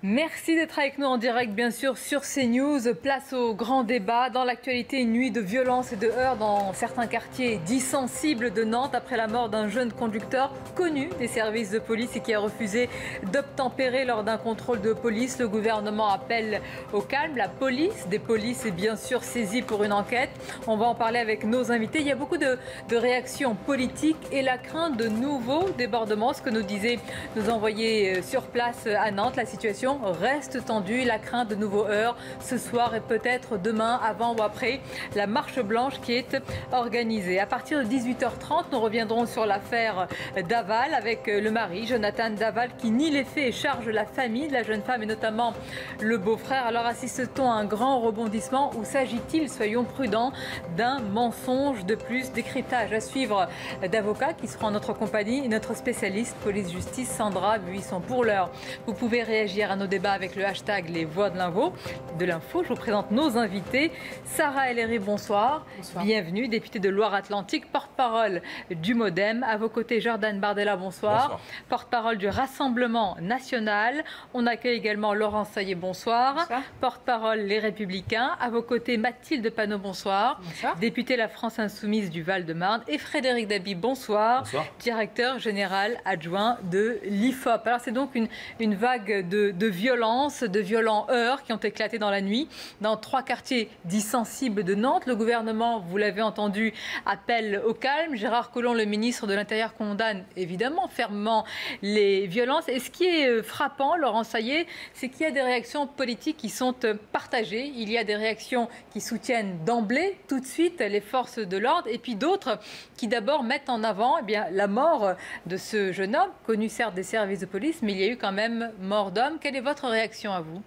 Merci d'être avec nous en direct, bien sûr, sur CNews. Place au grand débat. Dans l'actualité, une nuit de violence et de heurts dans certains quartiers dits sensibles de Nantes après la mort d'un jeune conducteur connu des services de police et qui a refusé d'obtempérer lors d'un contrôle de police. Le gouvernement appelle au calme. La police des polices est bien sûr saisie pour une enquête. On va en parler avec nos invités. Il y a beaucoup de réactions politiques et la crainte de nouveaux débordements. Ce que nous disaient nos envoyés sur place à Nantes, la situation reste tendue, la crainte de nouveaux heurts ce soir et peut-être demain, avant ou après la marche blanche qui est organisée. À partir de 18h30, nous reviendrons sur l'affaire Daval avec le mari, Jonathan Daval, qui nie les faits et charge la famille de la jeune femme et notamment le beau-frère. Alors assiste-t-on à un grand rebondissement ou s'agit-il, soyons prudents, d'un mensonge de plus? Décryptage à suivre d'avocats qui seront en notre compagnie et notre spécialiste police-justice Sandra Buisson. Pour l'heure, vous pouvez réagir à nos débats avec le hashtag Les Voix de l'Info. Je vous présente nos invités. Sarah El Haïry, bonsoir. Bonsoir. Bienvenue, députée de Loire-Atlantique, porte-parole du MoDem. À vos côtés, Jordan Bardella, bonsoir. Porte-parole du Rassemblement National. On accueille également Laurent Saillet, bonsoir. Porte-parole Les Républicains. À vos côtés, Mathilde Panot, bonsoir. Bonsoir. Députée La France Insoumise du Val-de-Marne. Et Frédéric Dabi, bonsoir. Bonsoir. Directeur général adjoint de l'IFOP. Alors c'est donc une vague de violence, de violents heurts qui ont éclaté dans la nuit dans 3 quartiers dits sensibles de Nantes. Le gouvernement, vous l'avez entendu, appelle au calme. Gérard Collomb, le ministre de l'Intérieur, condamne évidemment fermement les violences. Et ce qui est frappant, Laurent Saillet, c'est qu'il y a des réactions politiques qui sont partagées. Il y a des réactions qui soutiennent d'emblée, tout de suite, les forces de l'ordre, et puis d'autres qui d'abord mettent en avant la mort de ce jeune homme, connu certes des services de police, mais il y a eu quand même mort d'homme. Quelle est votre réaction à vous?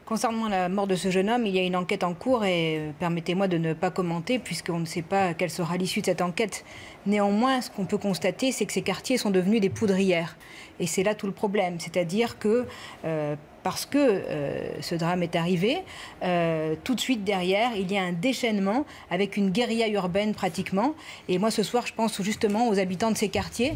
Concernant la mort de ce jeune homme, il y a une enquête en cours et permettez-moi de ne pas commenter puisqu'on ne sait pas quelle sera l'issue de cette enquête. Néanmoins, ce qu'on peut constater, c'est que ces quartiers sont devenus des poudrières. Et c'est là tout le problème. C'est-à-dire que parce que ce drame est arrivé, tout de suite derrière, il y a un déchaînement avec une guérilla urbaine pratiquement. Et moi, ce soir, je pense justement aux habitants de ces quartiers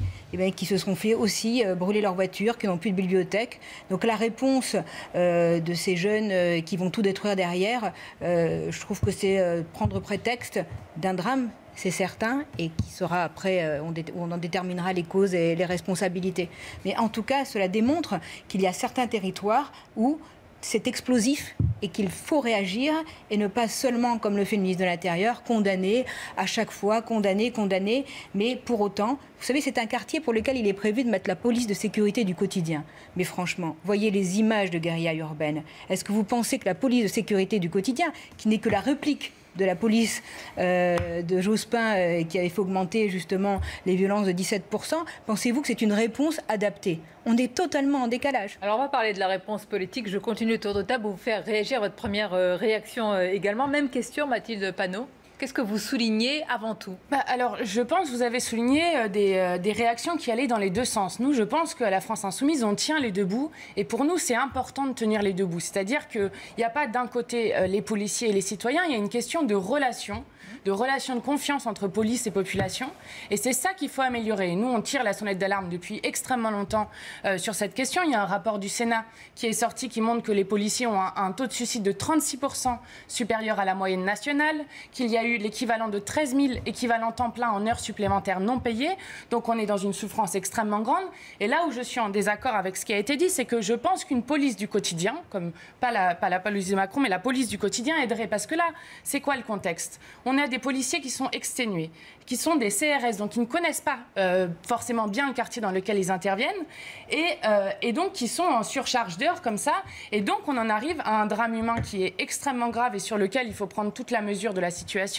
qui se sont fait aussi brûler leur voiture, qui n'ont plus de bibliothèque. Donc la réponse de ces jeunes qui vont tout détruire derrière, je trouve que c'est prendre prétexte d'un drame, c'est certain, et qui sera après, on en déterminera les causes et les responsabilités. Mais en tout cas, cela démontre qu'il y a certains territoires où c'est explosif et qu'il faut réagir et ne pas seulement, comme le fait le ministre de l'Intérieur, condamner à chaque fois, condamner. Mais pour autant, vous savez, c'est un quartier pour lequel il est prévu de mettre la police de sécurité du quotidien. Mais franchement, voyez les images de guérilla urbaine. Est-ce que vous pensez que la police de sécurité du quotidien, qui n'est que la réplique de la police de Jospin qui avait fait augmenter justement les violences de 17%, pensez-vous que c'est une réponse adaptée? On est totalement en décalage. Alors on va parler de la réponse politique. Je continue le tour de table pour vous faire réagir à votre première réaction également. Même question, Mathilde Panot. Qu'est-ce que vous soulignez avant tout? Alors, je pense que vous avez souligné des réactions qui allaient dans les deux sens. Nous, je pense qu'à la France Insoumise, on tient les deux bouts. Et pour nous, c'est important de tenir les deux bouts. C'est-à-dire qu'il n'y a pas d'un côté les policiers et les citoyens, il y a une question de relation de confiance entre police et population. Et c'est ça qu'il faut améliorer. Nous, on tire la sonnette d'alarme depuis extrêmement longtemps sur cette question. Il y a un rapport du Sénat qui est sorti qui montre que les policiers ont un taux de suicide de 36% supérieur à la moyenne nationale, qu'il y a eu l'équivalent de 13 000 équivalents temps plein en heures supplémentaires non payées. Donc on est dans une souffrance extrêmement grande. Et là où je suis en désaccord avec ce qui a été dit, c'est que je pense qu'une police du quotidien, comme pas la police de Macron, mais la police du quotidien aiderait. Parce que là, c'est quoi le contexte? On a des policiers qui sont exténués, qui sont des CRS, donc qui ne connaissent pas forcément bien le quartier dans lequel ils interviennent, et donc qui sont en surcharge d'heures comme ça. Et donc on en arrive à un drame humain qui est extrêmement grave et sur lequel il faut prendre toute la mesure de la situation.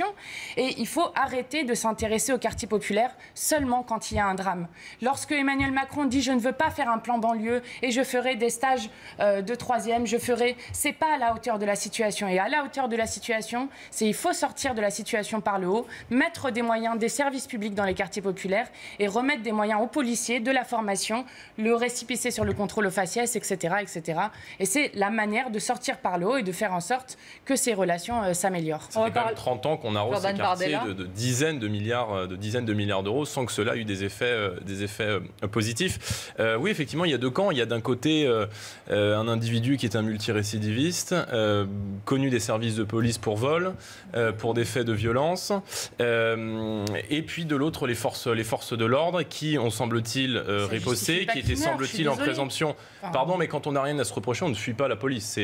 Et il faut arrêter de s'intéresser au quartier populaire seulement quand il y a un drame. Lorsque Emmanuel Macron dit « je ne veux pas faire un plan banlieue et je ferai des stages de troisième, c'est pas à la hauteur de la situation. Et à la hauteur de la situation, il faut sortir de la situation par le haut, mettre des moyens, des services publics dans les quartiers populaires et remettre des moyens aux policiers, de la formation, le récépissé sur le contrôle aux faciès, etc. etc. Et c'est la manière de sortir par le haut et de faire en sorte que ces relations s'améliorent. Ça fait quand même 30 ans qu'on arrose ces quartiers de dizaines de milliards d'euros sans que cela ait eu des effets positifs. Oui, effectivement, il y a deux camps. Il y a d'un côté un individu qui est un multirécidiviste, connu des services de police pour vol, pour des faits de violence, et puis de l'autre les forces de l'ordre qui ont, semble-t-il, riposté, qui étaient, semble-t-il, en présomption. Pardon, mais quand on n'a rien à se reprocher, on ne fuit pas la police.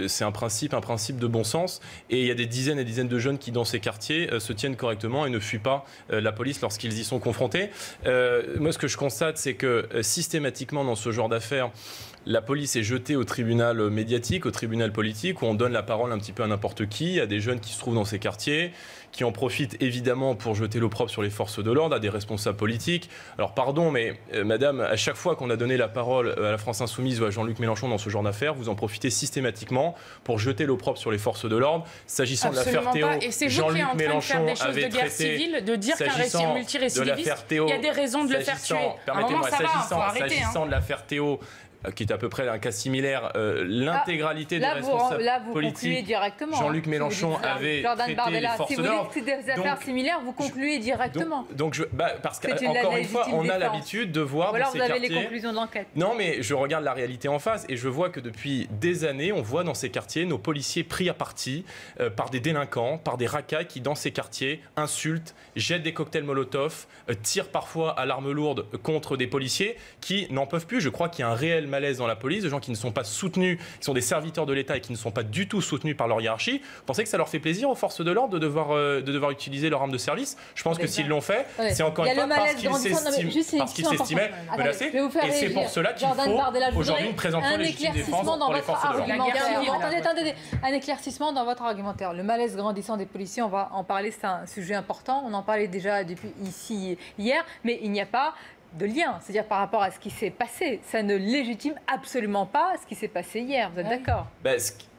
C'est un principe de bon sens. Et il y a des dizaines et des dizaines de jeunes qui, dans ces quartiers, se tiennent correctement et ne fuient pas la police lorsqu'ils y sont confrontés. Moi, ce que je constate, c'est que systématiquement, dans ce genre d'affaires, la police est jetée au tribunal médiatique, au tribunal politique, où on donne la parole un petit peu à n'importe qui, à des jeunes qui se trouvent dans ces quartiers, qui en profitent évidemment pour jeter l'opprobre sur les forces de l'ordre, à des responsables politiques. Alors pardon, mais madame, à chaque fois qu'on a donné la parole à la France Insoumise ou à Jean-Luc Mélenchon dans ce genre d'affaires, vous en profitez systématiquement pour jeter l'opprobre sur les forces de l'ordre. S'agissant de l'affaire Théo, Jean-Luc Mélenchon avait traité, de dire qu'un multirécidiviste, il y a des raisons de le faire tuer. Permettez-moi, s'agissant de l'affaire Théo, qui est à peu près un cas similaire, l'intégralité des responsables politiques, Jean-Luc Mélenchon avait traité les forces de l'ordre. Si vous dites des affaires similaires, vous concluez directement. Parce qu'encore une fois, on a l'habitude de voir dans ces quartiers... Vous avez les conclusions de l'enquête. Non, mais je regarde la réalité en face et je vois que depuis des années, on voit dans ces quartiers nos policiers pris à partie par des délinquants, par des racailles qui, dans ces quartiers, insultent, jettent des cocktails Molotov, tirent parfois à l'arme lourde contre des policiers qui n'en peuvent plus. Je crois qu'il y a un réel malaise dans la police, de gens qui ne sont pas soutenus, qui sont des serviteurs de l'État et qui ne sont pas du tout soutenus par leur hiérarchie. Vous pensez que ça leur fait plaisir aux forces de l'ordre de devoir utiliser leur arme de service? Je pense que s'ils l'ont fait, c'est encore une fois parce qu'ils s'estimaient menacés. Et c'est pour cela qu'il faut aujourd'hui une présomption de légitime défense pour les forces de l'ordre. Attendez, un éclaircissement dans votre argumentaire. Le malaise grandissant des policiers, on va en parler, c'est un sujet important. On en parlait déjà depuis ici hier, mais il n'y a pas de lien, c'est-à-dire par rapport à ce qui s'est passé. Ça ne légitime absolument pas ce qui s'est passé hier, vous êtes d'accord?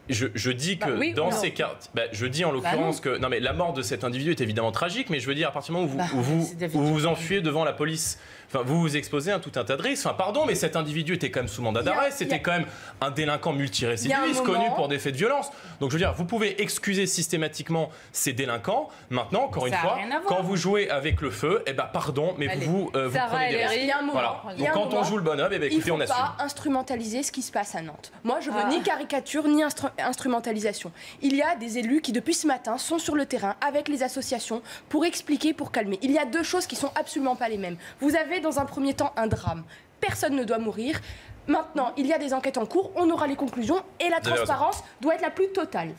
Je dis que dans ces cas, je dis en l'occurrence que non mais la mort de cet individu est évidemment tragique, mais je veux dire à partir du moment où vous enfuyez devant la police, enfin vous vous exposez à tout un tas de risques. Enfin pardon, mais cet individu était quand même sous mandat d'arrêt, c'était quand même un délinquant multirécidiviste connu pour des faits de violence. Donc je veux dire, vous pouvez excuser systématiquement ces délinquants. Maintenant, encore une fois, quand vous jouez avec le feu, pardon, mais vous prenez des risques. Voilà. Donc quand on joue le bonhomme, écoutez, on assume. Il ne faut pas instrumentaliser ce qui se passe à Nantes. Moi, je veux ni caricature ni instrumentalisation. Il y a des élus qui, depuis ce matin, sont sur le terrain avec les associations pour expliquer, pour calmer. Il y a deux choses qui sont absolument pas les mêmes. Vous avez, dans un premier temps, un drame. Personne ne doit mourir. Maintenant, il y a des enquêtes en cours, on aura les conclusions et la transparence doit être la plus totale.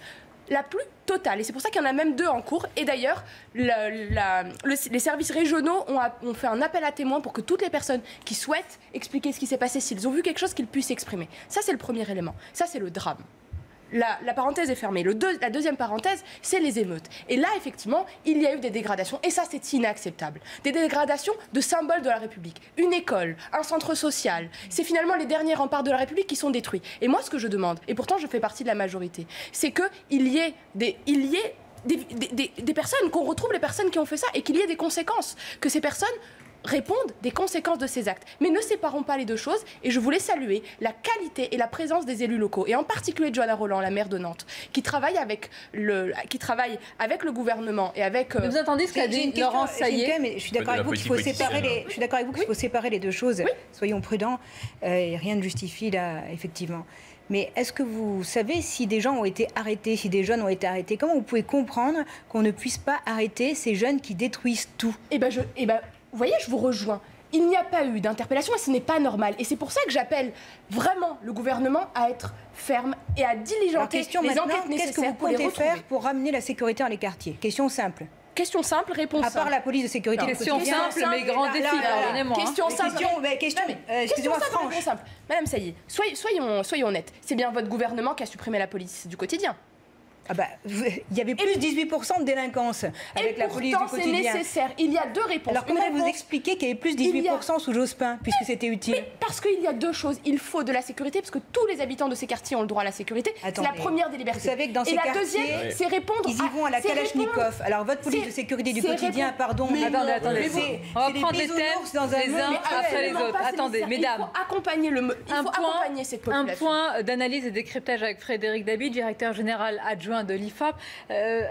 La plus totale. Et c'est pour ça qu'il y en a même deux en cours. Et d'ailleurs, les services régionaux ont fait un appel à témoins pour que toutes les personnes qui souhaitent expliquer ce qui s'est passé, s'ils ont vu quelque chose, qu'ils puissent s'exprimer. Ça, c'est le premier élément. Ça, c'est le drame. La parenthèse est fermée. La deuxième parenthèse, c'est les émeutes. Et là, effectivement, il y a eu des dégradations. Et ça, c'est inacceptable. Des dégradations de symboles de la République. Une école, un centre social. C'est finalement les derniers remparts de la République qui sont détruits. Et moi, ce que je demande, et pourtant je fais partie de la majorité, c'est qu'il y ait des personnes, qu'on retrouve les personnes qui ont fait ça et qu'il y ait des conséquences. Que ces personnes répondent des conséquences de ces actes. Mais ne séparons pas les deux choses et je voulais saluer la qualité et la présence des élus locaux et en particulier Johanna Rolland, la maire de Nantes, qui travaille avec le gouvernement et avec... Mais vous entendez ce qu'a dit Laurence Saillet? Mais je suis d'accord avec vous qu'il faut séparer les deux choses. Oui. Soyons prudents, rien ne justifie là, effectivement. Mais est-ce que vous savez si des gens ont été arrêtés, si des jeunes ont été arrêtés? Comment vous pouvez comprendre qu'on ne puisse pas arrêter ces jeunes qui détruisent tout? Vous voyez, je vous rejoins. Il n'y a pas eu d'interpellation et ce n'est pas normal. Et c'est pour ça que j'appelle vraiment le gouvernement à être ferme et à diligenter les enquêtes nécessaires pour les retrouver. Qu'est-ce que vous comptez faire pour ramener la sécurité dans les quartiers? Question simple. Question simple, réponse simple. À part la police de sécurité. Question simple, mais grand défi, pardonnez-moi. Question simple. Excusez-moi, franche. Madame Saillet, soyons honnêtes. C'est bien votre gouvernement qui a supprimé la police du quotidien. Il y avait plus de 18% de délinquance avec la police du quotidien. C'est nécessaire. Il y a deux réponses. Alors comment vous expliquez qu'il y avait plus de 18% sous Jospin, puisque c'était utile? Mais parce qu'il y a deux choses. Il faut de la sécurité, parce que tous les habitants de ces quartiers ont le droit à la sécurité. C'est la première des libertés. Vous savez que dans ces quartiers, la deuxième, c'est répondre ils y vont à la Kalachnikov. Alors votre police de sécurité du quotidien, pardon. Mais attendez. On va prendre les thèmes les uns après les autres. Attendez, mesdames. Il faut accompagner cette population. Un point d'analyse et décryptage avec Frédéric Dabi, directeur général adjoint adjoint de l'IFOP.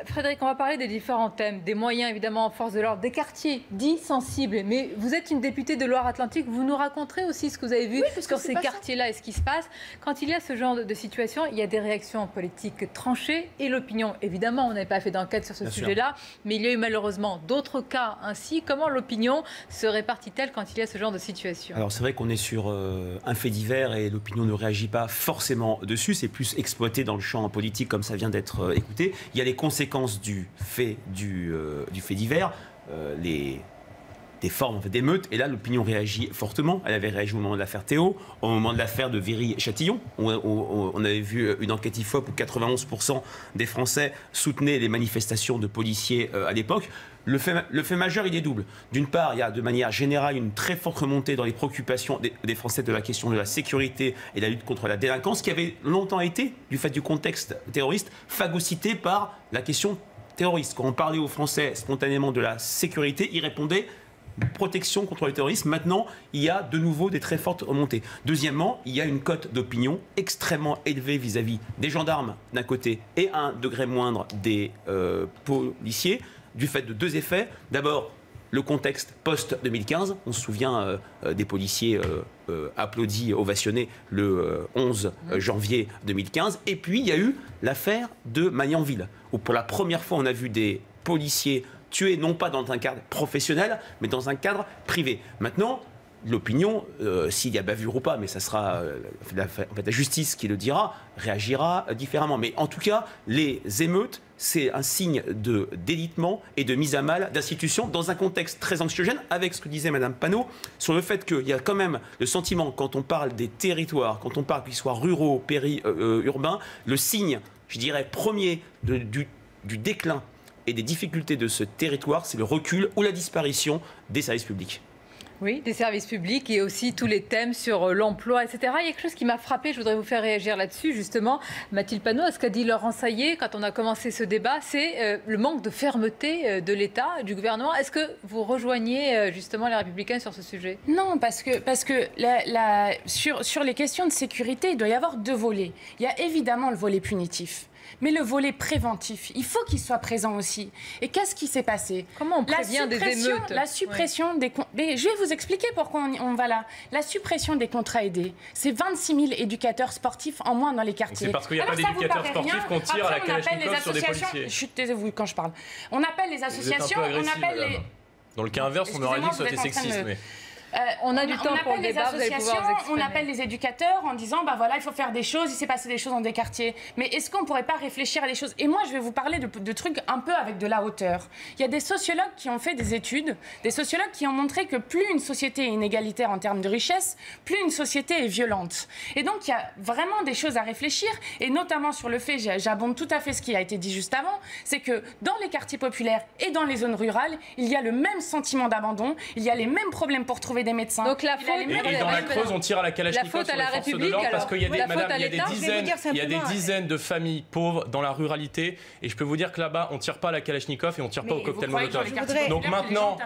Frédéric, on va parler des différents thèmes, des moyens évidemment en force de l'ordre, des quartiers dits sensibles. Mais vous êtes une députée de Loire-Atlantique, vous nous raconterez aussi ce que vous avez vu sur ces quartiers-là et ce qui se passe. Quand il y a ce genre de situation, il y a des réactions politiques tranchées et l'opinion. Évidemment, on n'avait pas fait d'enquête sur ce sujet-là, mais il y a eu malheureusement d'autres cas ainsi. Comment l'opinion se répartit-elle quand il y a ce genre de situation? Alors c'est vrai qu'on est sur un fait divers et l'opinion ne réagit pas forcément dessus, c'est plus exploité dans le champ politique comme ça vient d'être écouté. Il y a les conséquences du fait divers, des formes d'émeutes, et là l'opinion réagit fortement. Elle avait réagi au moment de l'affaire Théo, au moment de l'affaire de Viry-Châtillon, où on avait vu une enquête IFOP où 91% des Français soutenaient les manifestations de policiers à l'époque. Le fait majeur, il est double. D'une part, il y a de manière générale une très forte remontée dans les préoccupations des Français de la question de la sécurité et de la lutte contre la délinquance, qui avait longtemps été, du fait du contexte terroriste, phagocytée par la question terroriste. Quand on parlait aux Français spontanément de la sécurité, ils répondaient protection contre le terrorisme. Maintenant, il y a de nouveau des très fortes remontées. Deuxièmement, il y a une cote d'opinion extrêmement élevée vis-à-vis des gendarmes d'un côté et à un degré moindre des policiers, du fait de deux effets. D'abord, le contexte post-2015. On se souvient des policiers applaudis, ovationnés le 11 janvier 2015. Et puis, il y a eu l'affaire de Magnanville, où pour la première fois, on a vu des policiers tués, non pas dans un cadre professionnel, mais dans un cadre privé. Maintenant, l'opinion, s'il y a bavure ou pas, mais ça sera la justice qui le dira, réagira différemment. Mais en tout cas, les émeutes, c'est un signe de délitement et de mise à mal d'institutions dans un contexte très anxiogène, avec ce que disait Mme Panot, sur le fait qu'il y a quand même le sentiment, quand on parle des territoires, quand on parle qu'ils soient ruraux, urbains, le signe, je dirais, premier du déclin et des difficultés de ce territoire, c'est le recul ou la disparition des services publics. Oui, des services publics et aussi tous les thèmes sur l'emploi, etc. Il y a quelque chose qui m'a frappé, je voudrais vous faire réagir là-dessus, justement. Mathilde Panot, ce qu'a dit Laurent Saillé quand on a commencé ce débat, c'est le manque de fermeté de l'État, du gouvernement. Est-ce que vous rejoignez justement les Républicains sur ce sujet? Non, parce que sur les questions de sécurité, il doit y avoir deux volets. Il y a évidemment le volet punitif. Mais le volet préventif, il faut qu'il soit présent aussi. Et qu'est-ce qui s'est passé? Comment on prévient des émeutes? La suppression des... Mais je vais vous expliquer pourquoi on va là. La suppression des contrats aidés, c'est 26 000 éducateurs sportifs en moins dans les quartiers. C'est parce qu'il n'y a pas d'éducateurs sportifs qu'on tire à la Kalachnikov sur des policiers. Chut, taisez-vous quand je parle. On appelle les associations, on appelle les... Dans le cas inverse, on aurait dit que c'était sexiste. On a du temps pour le débat, vous allez pouvoir vous exprimer. On appelle les éducateurs en disant bah voilà, il faut faire des choses, il s'est passé des choses dans des quartiers. Mais est-ce qu'on ne pourrait pas réfléchir à des choses? Et moi, je vais vous parler de trucs un peu avec de la hauteur. Il y a des sociologues qui ont fait des études, des sociologues qui ont montré que plus une société est inégalitaire en termes de richesse, plus une société est violente. Et donc, il y a vraiment des choses à réfléchir, et notamment sur le fait, j'abonde tout à fait ce qui a été dit juste avant, c'est que dans les quartiers populaires et dans les zones rurales, il y a le même sentiment d'abandon, il y a les mêmes problèmes pour trouver des médecins. Donc la faute, et dans la Creuse, on tire à la Kalachnikov sur les forces de l'ordre parce qu'il y a des dizaines de familles pauvres dans la ruralité, et je peux vous dire que là-bas, on tire pas à la Kalachnikov et on tire pas au cocktail Molotov. Donc maintenant,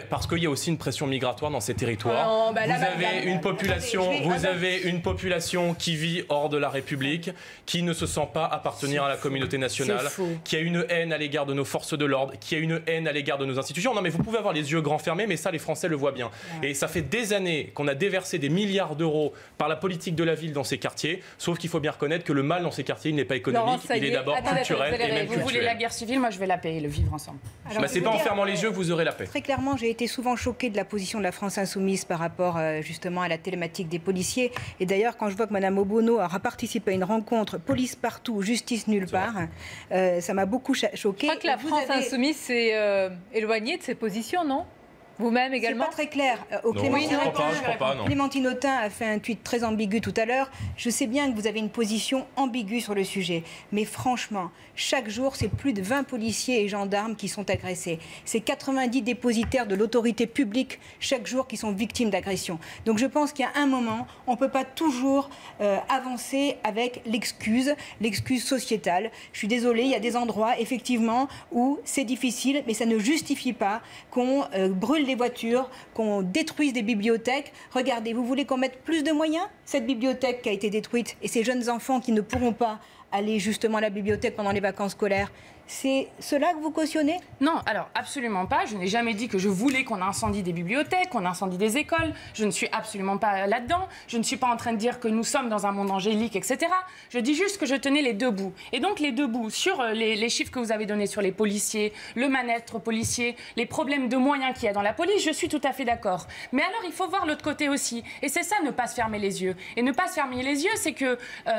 parce qu'il y a aussi une pression migratoire dans ces territoires, vous avez une population qui vit hors de la République, qui ne se sent pas appartenir à la communauté nationale, qui a une haine à l'égard de nos forces de l'ordre, qui a une haine à l'égard de nos institutions. Non mais vous pouvez avoir les yeux grands fermés, mais ça les Français le voient bien. Et ça fait des années qu'on a déversé des milliards d'euros par la politique de la ville dans ces quartiers, sauf qu'il faut bien reconnaître que le mal dans ces quartiers, il n'est pas économique, il est d'abord culturel et même culturel. Vous voulez la guerre civile, moi je vais la payer, le vivre ensemble. C'est pas en fermant les yeux que vous aurez la paix. Très clairement, j'ai été souvent choquée de la position de la France insoumise par rapport justement à la thématique des policiers. Et d'ailleurs, quand je vois que Mme Obono a participé à une rencontre police partout, justice nulle part, ça m'a beaucoup choquée. Je crois que la France insoumise s'est éloignée de ses positions, non? Vous-même également? C'est pas très clair. Clémentine Autain a fait un tweet très ambigu tout à l'heure. Je sais bien que vous avez une position ambiguë sur le sujet. Mais franchement, chaque jour, c'est plus de 20 policiers et gendarmes qui sont agressés. C'est 90 dépositaires de l'autorité publique chaque jour qui sont victimes d'agressions. Donc je pense qu'il y a un moment, on ne peut pas toujours avancer avec l'excuse sociétale. Je suis désolée, il y a des endroits, effectivement, où c'est difficile, mais ça ne justifie pas qu'on brûle des voitures, qu'on détruise des bibliothèques. Regardez, vous voulez qu'on mette plus de moyens? Cette bibliothèque qui a été détruite et ces jeunes enfants qui ne pourront pas aller justement à la bibliothèque pendant les vacances scolaires. C'est cela que vous cautionnez? Non, alors absolument pas. Je n'ai jamais dit que je voulais qu'on incendie des bibliothèques, qu'on incendie des écoles. Je ne suis absolument pas là-dedans. Je ne suis pas en train de dire que nous sommes dans un monde angélique, etc. Je dis juste que je tenais les deux bouts. Et donc les deux bouts, sur les chiffres que vous avez donnés sur les policiers, le mal-être policier, les problèmes de moyens qu'il y a dans la police, je suis tout à fait d'accord. Mais alors il faut voir l'autre côté aussi. Et c'est ça, ne pas se fermer les yeux. Et ne pas se fermer les yeux, c'est que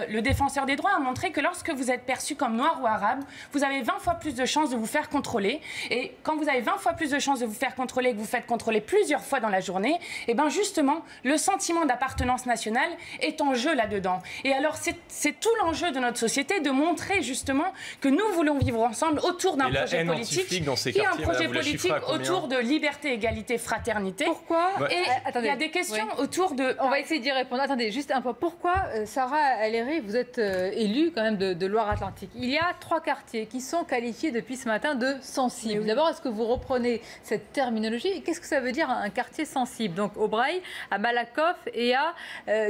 le défenseur des droits a montré que lorsque vous êtes perçu comme noir ou arabe, vous avez 20 fois plus de chances de vous faire contrôler. Et quand vous avez 20 fois plus de chances de vous faire contrôler et que vous faites contrôler plusieurs fois dans la journée, et bien justement, le sentiment d'appartenance nationale est en jeu là-dedans. Et alors, c'est tout l'enjeu de notre société de montrer justement que nous voulons vivre ensemble autour d'un projet politique qui est un projet politique autour de liberté, égalité, fraternité. Pourquoi Et il y a des questions autour de... On va essayer d'y répondre. Attendez, juste un point. Pourquoi, Sarah Aléry, vous êtes élue quand même de Loire-Atlantique. Il y a 3 quartiers qui sont qualifiés depuis ce matin de sensibles. Oui. D'abord, est-ce que vous reprenez cette terminologie et qu'est-ce que ça veut dire un quartier sensible? Donc Aubraye, à Malakoff et à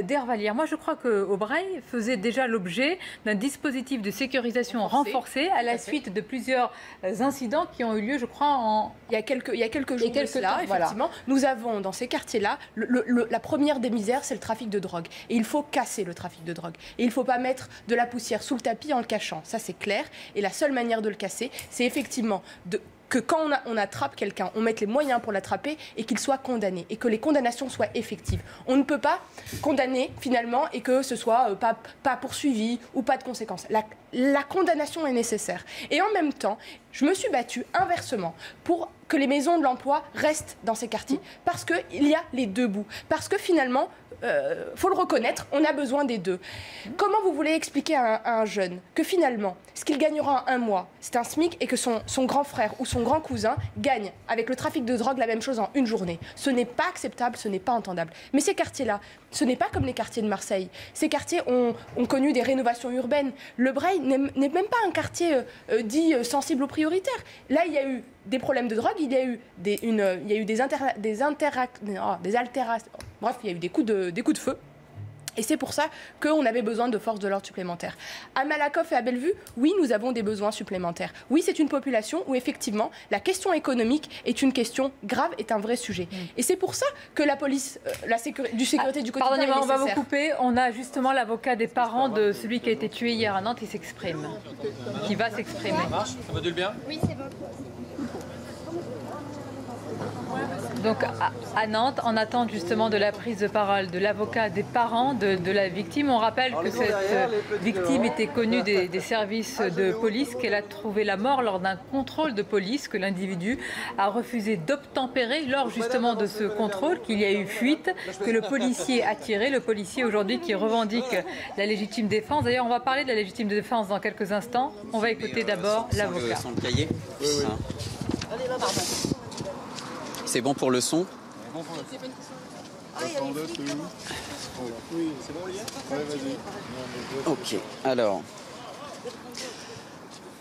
d'Hervalières. Moi, je crois que Aubraye faisait déjà l'objet d'un dispositif de sécurisation renforcé à la suite de plusieurs incidents qui ont eu lieu, je crois, il y a quelques jours de cela, effectivement. Nous avons dans ces quartiers-là, la première des misères, c'est le trafic de drogue. Et il faut casser le trafic de drogue. Et il ne faut pas mettre de la poussière sous le tapis en le cachant. Ça, c'est clair. Et la seule manière de le casser, c'est effectivement que quand on attrape quelqu'un, on mette les moyens pour l'attraper et qu'il soit condamné et que les condamnations soient effectives. On ne peut pas condamner finalement et que ce soit pas poursuivi ou pas de conséquences. La condamnation est nécessaire. Et en même temps, je me suis battue inversement pour que les maisons de l'emploi restent dans ces quartiers. Parce qu'il y a les deux bouts. Parce que finalement, faut le reconnaître, on a besoin des deux. Comment vous voulez expliquer à un jeune que finalement, ce qu'il gagnera en un mois, c'est un SMIC et que son grand frère ou son grand cousin gagne avec le trafic de drogue la même chose en une journée? Ce n'est pas acceptable, ce n'est pas entendable. Mais ces quartiers-là, ce n'est pas comme les quartiers de Marseille. Ces quartiers ont connu des rénovations urbaines. Le Breil n'est même pas un quartier dit sensible aux prioritaires. Là, il y a eu des problèmes de drogue, il y a eu des altérations. Bref, il y a eu des coups de feu. Et c'est pour ça qu'on avait besoin de forces de l'ordre supplémentaires. À Malakoff et à Bellevue, oui, nous avons des besoins supplémentaires. Oui, c'est une population où, effectivement, la question économique est une question grave, est un vrai sujet. Et c'est pour ça que la police, du sécurité du quotidien est nécessaire. Pardonnez-moi, on va vous couper. On a justement l'avocat des parents de celui qui a été tué hier à Nantes, qui s'exprime. Qui va s'exprimer. Ça module bien? Oui, c'est bon. Donc à Nantes, en attente justement de la prise de parole de l'avocat des parents de la victime. On rappelle que cette victime était connue des services de police, qu'elle a trouvé la mort lors d'un contrôle de police, que l'individu a refusé d'obtempérer lors justement de ce contrôle, qu'il y a eu fuite, que le policier a tiré, le policier aujourd'hui qui revendique la légitime défense. D'ailleurs, on va parler de la légitime défense dans quelques instants. On va écouter d'abord l'avocat. C'est bon pour le son? Ok, alors,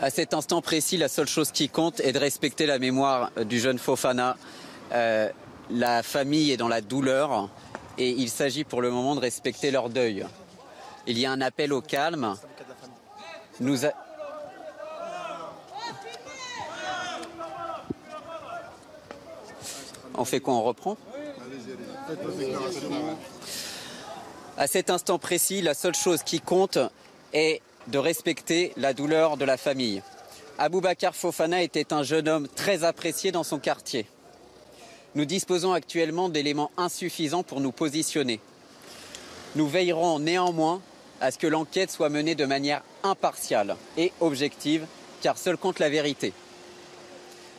à cet instant précis, la seule chose qui compte est de respecter la mémoire du jeune Fofana. La famille est dans la douleur et il s'agit pour le moment de respecter leur deuil. Il y a un appel au calme. On fait quoi? On reprend? À cet instant précis, la seule chose qui compte est de respecter la douleur de la famille. Aboubacar Fofana était un jeune homme très apprécié dans son quartier. Nous disposons actuellement d'éléments insuffisants pour nous positionner. Nous veillerons néanmoins à ce que l'enquête soit menée de manière impartiale et objective, car seule compte la vérité.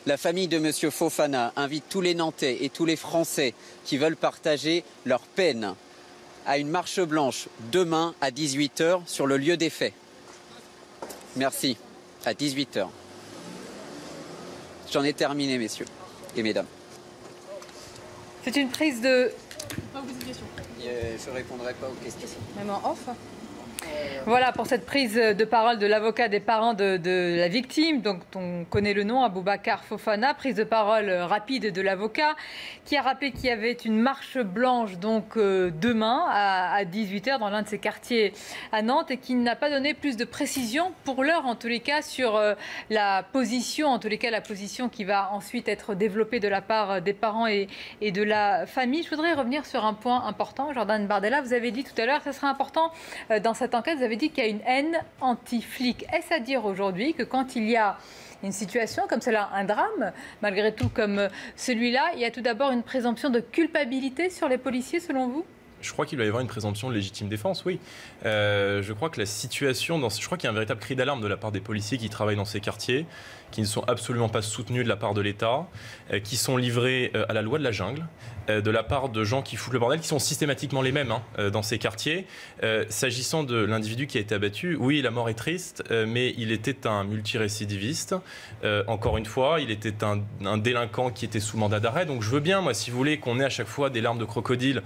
La famille de M. Fofana invite tous les Nantais et tous les Français qui veulent partager leur peine à une marche blanche demain à 18 h sur le lieu des faits. Merci. À 18 h. J'en ai terminé, messieurs et mesdames. C'est une prise de... Je ne répondrai pas aux questions. Même en off? Voilà pour cette prise de parole de l'avocat des parents de la victime, donc on connaît le nom, Aboubacar Fofana. Prise de parole rapide de l'avocat qui a rappelé qu'il y avait une marche blanche donc demain à 18h dans l'un de ses quartiers à Nantes et qui n'a pas donné plus de précision pour l'heure en tous les cas sur la position, en tous les cas la position qui va ensuite être développée de la part des parents et de la famille. Je voudrais revenir sur un point important. Jordan Bardella, vous avez dit tout à l'heure que ce serait important dans cette enquête, vous avez dit qu'il y a une haine anti-flic. Est-ce à dire aujourd'hui que quand il y a une situation comme celle-là, un drame, malgré tout comme celui-là, il y a tout d'abord une présomption de culpabilité sur les policiers selon vous ? Je crois qu'il va y avoir une présomption de légitime défense, oui. Je crois que la situation, je crois qu'il y a un véritable cri d'alarme de la part des policiers qui travaillent dans ces quartiers, qui ne sont absolument pas soutenus de la part de l'État, qui sont livrés à la loi de la jungle, de la part de gens qui foutent le bordel, qui sont systématiquement les mêmes dans ces quartiers. S'agissant de l'individu qui a été abattu, oui, la mort est triste, mais il était un multirécidiviste. Encore une fois, il était un délinquant qui était sous mandat d'arrêt. Donc je veux bien, moi, si vous voulez, qu'on ait à chaque fois des larmes de crocodile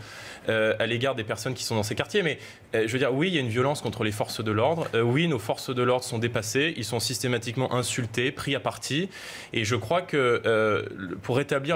à l'égard des personnes qui sont dans ces quartiers. Mais je veux dire, oui, il y a une violence contre les forces de l'ordre. Oui, nos forces de l'ordre sont dépassées. Ils sont systématiquement insultés, pris à partie. Et je crois que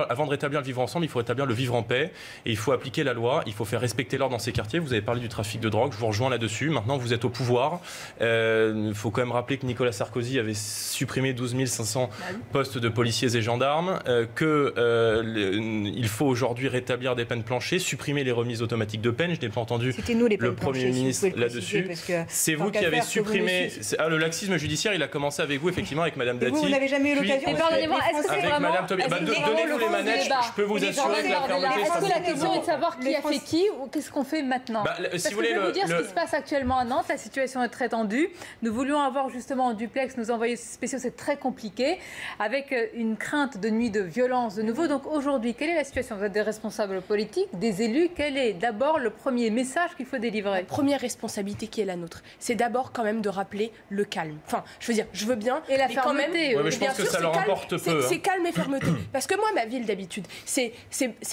avant de rétablir le vivre ensemble, il faut rétablir le vivre en paix. Et il faut appliquer la loi. Il faut faire respecter l'ordre dans ces quartiers. Vous avez parlé du trafic de drogue. Je vous rejoins là-dessus. Maintenant, vous êtes au pouvoir. Il faut quand même rappeler que Nicolas Sarkozy avait supprimé 12 500 postes de policiers et gendarmes. Il faut aujourd'hui rétablir des peines planchées, supprimer les remises automatiques de peine. Je n'ai pas entendu le Premier ministre là-dessus. C'est vous qui avez supprimé... le laxisme judiciaire, il a commencé avec vous, effectivement, avec Mme Dati. Vous n'avez jamais eu l'occasion. Pardonnez-moi, est-ce que c'est vraiment... Donnez-nous les manettes, je peux vous assurer que la fermeté... Est-ce que la question est de savoir qui a fait qui ou qu'est-ce qu'on fait maintenant? Parce que je vais vous dire ce qui se passe actuellement à Nantes. La situation est très tendue. Nous voulions avoir justement en duplex nos envoyés spéciaux. C'est très compliqué, avec une crainte de nuit de violence de nouveau. Donc aujourd'hui, quelle est la situation? Vous êtes des responsables politiques, des élus. Quel est d'abord le premier message qu'il faut délivrer? La première responsabilité qui est la nôtre, c'est d'abord quand même de rappeler le calme. Enfin, je veux dire, je veux bien... Et la fermeté. Mais je pense que ça leur importe peu. C'est calme et fermeté. Parce que moi, ma ville d'habitude, c'est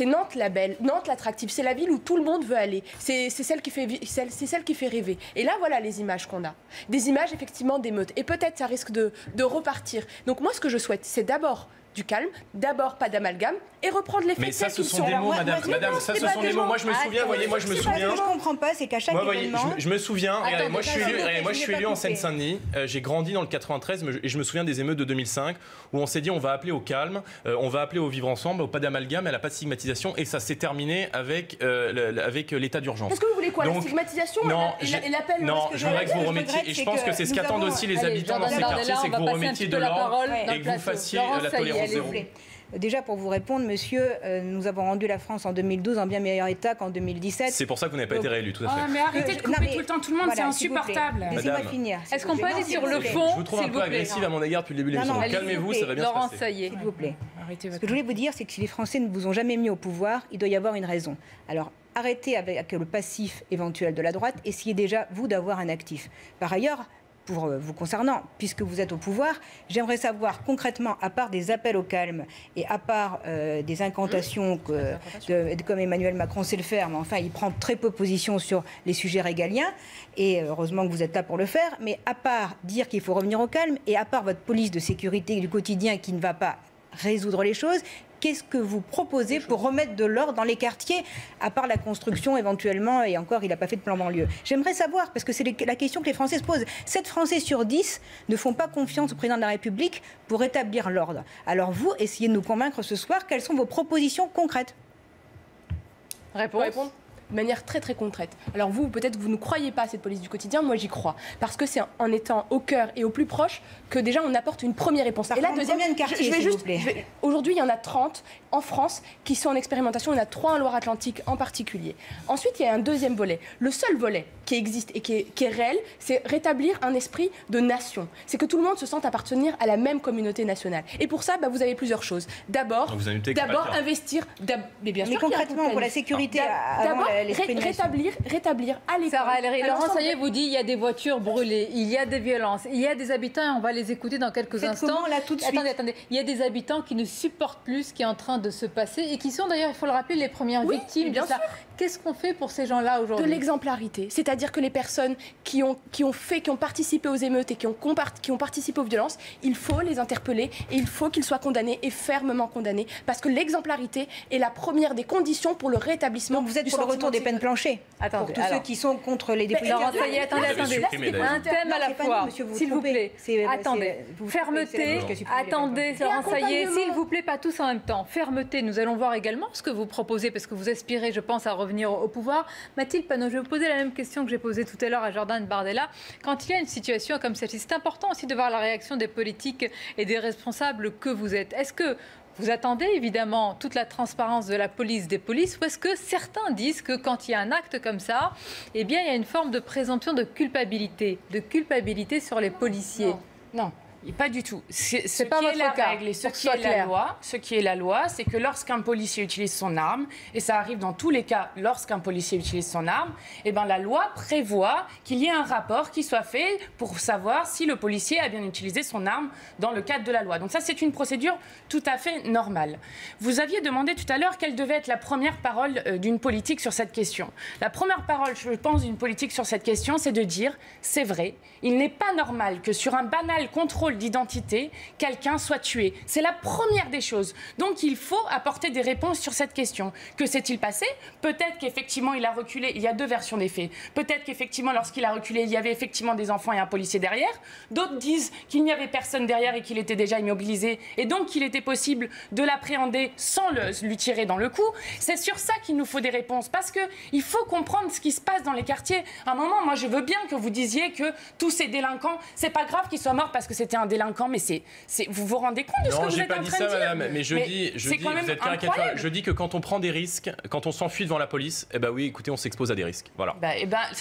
Nantes la belle, Nantes l'attractive. C'est la ville où tout le monde veut aller. C'est celle qui fait rêver. Et là, voilà les images qu'on a. Des images, effectivement, d'émeutes. Et peut-être ça risque de repartir. Donc moi, ce que je souhaite, c'est d'abord du calme, d'abord pas d'amalgame et reprendre les faits. Mais ça, ce sont des mots, madame, ça, ce sont des mots. Moi, je me souviens, voyez, moi, je me souviens. Ce que je comprends pas, c'est qu'à chaque événement... Je me souviens, regardez, moi, je suis élu en Seine-Saint-Denis, j'ai grandi dans le 93, et je me souviens des émeutes de 2005, où on s'est dit, on va appeler au calme, on va appeler au vivre ensemble, au pas d'amalgame, à la pas de stigmatisation, et ça s'est terminé avec l'état d'urgence. Est-ce que vous voulez quoi, la stigmatisation et l'appel? Non, je voudrais que vous remettiez, et je pense que c'est ce qu'attendent aussi les habitants dans ces quartiers, c'est que vous remettiez de l'ordre et que vous fassiez la tolérance zéro. Déjà, pour vous répondre, monsieur, nous avons rendu la France en 2012 en bien meilleur état qu'en 2017. C'est pour ça que vous n'avez pas été réélu, tout à fait. Mais arrêtez de couper tout le temps tout le monde, c'est insupportable. Laissez-moi finir. Est-ce qu'on peut aller sur le fond? Je vous trouve un peu agressive à mon égard depuis le début de l'émission. Calmez-vous, ça va bien se passer. Ça y est. S'il vous plaît. Arrêtez. Ce que je voulais vous dire, c'est que si les Français ne vous ont jamais mis au pouvoir, il doit y avoir une raison. Alors, arrêtez avec le passif éventuel de la droite, essayez déjà, vous, d'avoir un actif. Par ailleurs, pour vous concernant, puisque vous êtes au pouvoir, j'aimerais savoir concrètement, à part des appels au calme et à part des incantations comme Emmanuel Macron sait le faire, mais enfin il prend très peu position sur les sujets régaliens, et heureusement que vous êtes là pour le faire, mais à part dire qu'il faut revenir au calme, et à part votre police de sécurité du quotidien qui ne va pas résoudre les choses, qu'est-ce que vous proposez pour remettre de l'ordre dans les quartiers, à part la construction éventuellement, et encore, il n'a pas fait de plan banlieue? J'aimerais savoir, parce que c'est la question que les Français se posent. 7 Français sur 10 ne font pas confiance au président de la République pour rétablir l'ordre. Alors vous, essayez de nous convaincre ce soir, quelles sont vos propositions concrètes? Répondre de manière très très concrète. Alors vous, peut-être vous ne croyez pas à cette police du quotidien, moi j'y crois. Parce que c'est en étant au cœur et au plus proche que déjà on apporte une première réponse. Et là, combien de quartiers, s'il vous plaît? Aujourd'hui, il y en a 30 en France qui sont en expérimentation. Il y en a 3 en Loire-Atlantique en particulier. Ensuite, il y a un deuxième volet. Le seul volet qui existe et qui est réel, c'est rétablir un esprit de nation. C'est que tout le monde se sente appartenir à la même communauté nationale. Et pour ça, vous avez plusieurs choses. D'abord investir... Mais bien sûr, concrètement, pour la sécurité... D'abord, rétablir à l'école. Sarah Ellery, Laurent Saillet vous dit il y a des voitures brûlées, il y a des violences, il y a des habitants, et on va les écouter dans quelques instants. Comment, là, tout de suite? Attendez, il y a des habitants qui ne supportent plus ce qui est en train de se passer et qui sont d'ailleurs, il faut le rappeler, les premières victimes de ça. Qu'est-ce qu'on fait pour ces gens-là aujourd'hui? De l'exemplarité, c'est-à-dire que les personnes qui ont participé aux émeutes et qui ont participé aux violences, il faut les interpeller et il faut qu'ils soient condamnés et fermement condamnés, parce que l'exemplarité est la première des conditions pour le rétablissement. Donc vous êtes pour le retour des peines planchées? Attendez, pour tous ceux qui sont contre les dépôts. Ça y est, attendez. Un thème à la fois, s'il vous plaît. Attendez, fermeté, attendez, Laurent Saillet, s'il vous plaît, pas tous en même temps. Fermeté, nous allons voir également ce que vous proposez, parce que vous aspirez, je pense, à revenir au pouvoir. Mathilde Panot, je vais vous poser la même question que j'ai posée tout à l'heure à Jordan Bardella. Quand il y a une situation comme celle-ci, c'est important aussi de voir la réaction des politiques et des responsables que vous êtes. Est-ce que vous attendez évidemment toute la transparence de la police, des polices, ou est-ce que certains disent que quand il y a un acte comme ça, eh bien, il y a une forme de présomption de culpabilité sur les policiers? Non. Pas du tout. C'est pas votre cas. Ce qui est la loi, c'est que lorsqu'un policier utilise son arme, et ça arrive dans tous les cas lorsqu'un policier utilise son arme, eh ben la loi prévoit qu'il y ait un rapport qui soit fait pour savoir si le policier a bien utilisé son arme dans le cadre de la loi. Donc ça, c'est une procédure tout à fait normale. Vous aviez demandé tout à l'heure quelle devait être la première parole d'une politique sur cette question. La première parole, je pense, d'une politique sur cette question, c'est de dire, c'est vrai, il n'est pas normal que sur un banal contrôle d'identité, quelqu'un soit tué. C'est la première des choses. Donc il faut apporter des réponses sur cette question. Que s'est-il passé? Peut-être qu'effectivement il a reculé. Il y a deux versions des faits. Peut-être qu'effectivement lorsqu'il a reculé, il y avait effectivement des enfants et un policier derrière. D'autres disent qu'il n'y avait personne derrière et qu'il était déjà immobilisé et donc qu'il était possible de l'appréhender sans lui tirer dans le cou. C'est sur ça qu'il nous faut des réponses, parce qu'il faut comprendre ce qui se passe dans les quartiers. À un moment, moi je veux bien que vous disiez que tous ces délinquants, c'est pas grave qu'ils soient morts parce que c'était un délinquant, mais vous vous rendez compte de ce que vous êtes en train de dire? Non, j'ai pas dit ça, madame, mais je dis que quand on prend des risques, quand on s'enfuit devant la police, eh ben oui, écoutez, on s'expose à des risques. Voilà.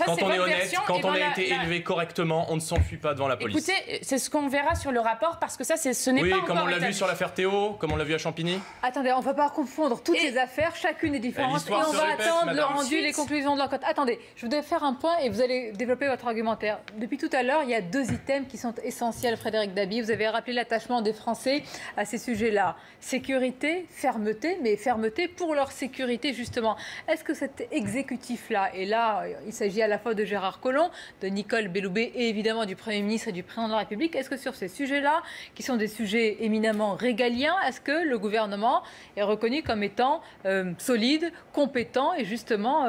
Quand on est honnête, quand on a été élevé correctement, on ne s'enfuit pas devant la police. Écoutez, c'est ce qu'on verra sur le rapport, parce que ça, ce n'est pas encore... Oui, comme on l'a vu sur l'affaire Théo, comme on l'a vu à Champigny. Attendez, on ne va pas confondre toutes les affaires, chacune est différente, et on va attendre le rendu, les conclusions de l'enquête. Attendez, je voudrais faire un point et vous allez développer votre argumentaire. Depuis tout à l'heure, il y a deux items qui sont essentiels, Frédéric Dabi. Vous avez rappelé l'attachement des Français à ces sujets-là. Sécurité, fermeté, mais fermeté pour leur sécurité, justement. Est-ce que cet exécutif-là, et là, il s'agit à la fois de Gérard Collomb, de Nicole Belloubet et évidemment du Premier ministre et du Président de la République, est-ce que sur ces sujets-là, qui sont des sujets éminemment régaliens, est-ce que le gouvernement est reconnu comme étant solide, compétent et justement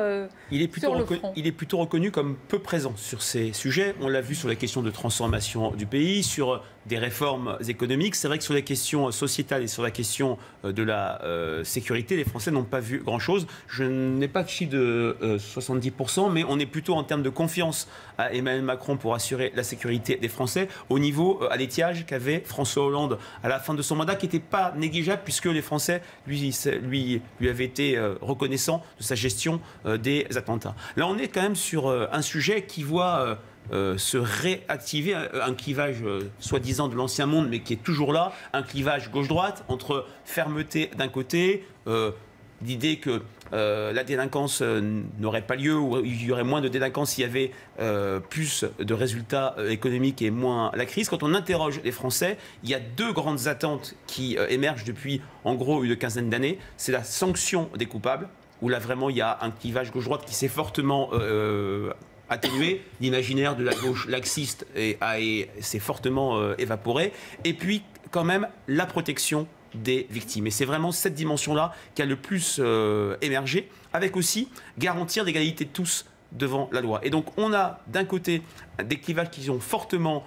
sur le front? Il est plutôt reconnu comme peu présent sur ces sujets. On l'a vu sur la question de transformation du pays, sur des réformes économiques. C'est vrai que sur les questions sociétales et sur la question de la sécurité, les Français n'ont pas vu grand-chose. Je n'ai pas de chiffre de 70%, mais on est plutôt en termes de confiance à Emmanuel Macron pour assurer la sécurité des Français au niveau à l'étiage qu'avait François Hollande à la fin de son mandat, qui n'était pas négligeable puisque les Français lui avaient été reconnaissants de sa gestion des attentats. Là, on est quand même sur un sujet qui voit se réactiver un clivage soi-disant de l'ancien monde, mais qui est toujours là, un clivage gauche-droite entre fermeté d'un côté, l'idée que la délinquance n'aurait pas lieu, ou il y aurait moins de délinquance s'il y avait plus de résultats économiques et moins la crise. Quand on interroge les Français, il y a deux grandes attentes qui émergent depuis en gros une quinzaine d'années. C'est la sanction des coupables, où là vraiment il y a un clivage gauche-droite qui s'est fortement atténué, l'imaginaire de la gauche laxiste s'est fortement évaporé, et puis quand même la protection des victimes. Et c'est vraiment cette dimension-là qui a le plus émergé, avec aussi garantir l'égalité de tous devant la loi. Et donc on a d'un côté des clivages qui ont fortement